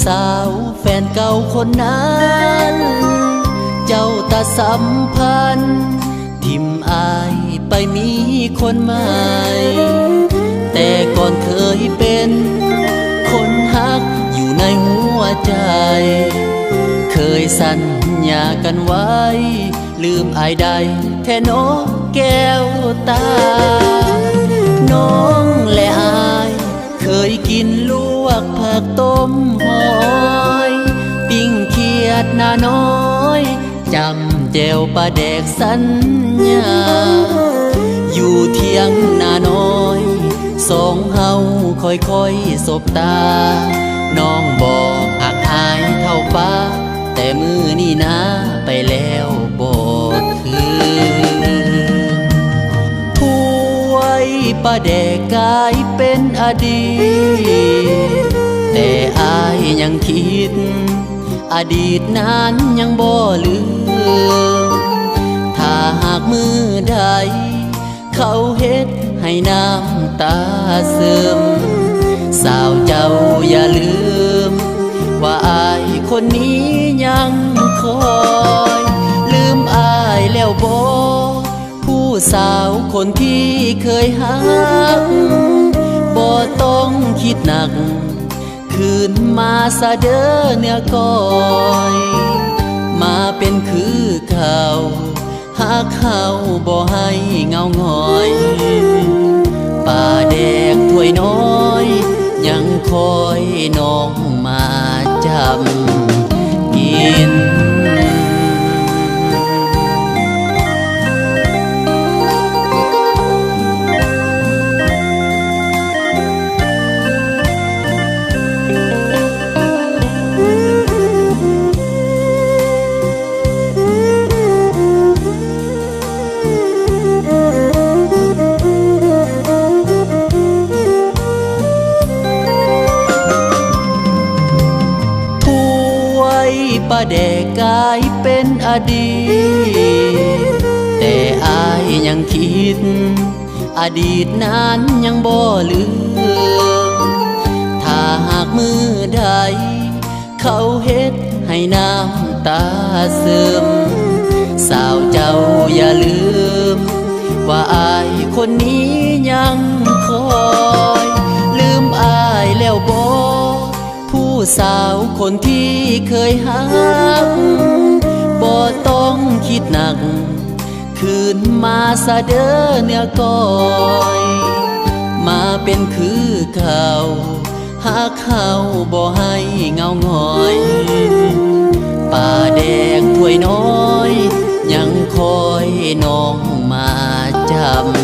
สาวแฟนเก่าคนนั้นเจ้าตาสัมพันธ์ทิมอายไปมีคนใหม่แต่ก่อนเคยเป็นคนฮักอยู่ในหัวใจเคยสัญญากันไว้ลืมอายได้แค่นกแก้วตาน้องและอายเคยกินลวกผักต้มหอยปิ้งเขียดหน้าน้อยจำแจวปลาแดกสัญญาอยู่เที่ยงหน้าน้อยสองเฮาค่อยๆสบตาน้องบอกหักอายเท่าฟ้าแต่มือนี่นะไปแล้วบอกคือถ้วยปลาแดกกลายเป็นอดีตแต่อายยังคิดอดีตนั้นยังบ่ลืมถ้าหากมือใดเขาเฮ็ดให้น้ำตาซึมสาวเจ้าอย่าลืมว่าอายคนนี้ยังคอยลืมอายแล้วบ่ผู้สาวคนที่เคยหักบ่ต้องคิดหนักคืนมาซะเด้อเนื้อก้อยมาเป็นคือเขาหากเขาบ่ให้เงาหงอยป่าแดงถ้วยน้อยยังคอยน้องมาจำกินปลาแดกกลายเป็นอดีตแต่อายยังคิดอดีตนั้นยังบ่ลืมถ้าหากมือใดเขาเฮ็ดให้น้ำตาซึมสาวเจ้าอย่าลืมว่าอายคนนี้ยังคอยลืมอายแล้วบ่ผู้สาวคนที่เคยหักบ่ต้องคิดหนักคืนมาซะเด้อเนื้อก้อยมาเป็นคือเขาหากเขาบ่ให้เงาหงอยป่าแดงถ้วยน้อยยังคอยน้องมาจำ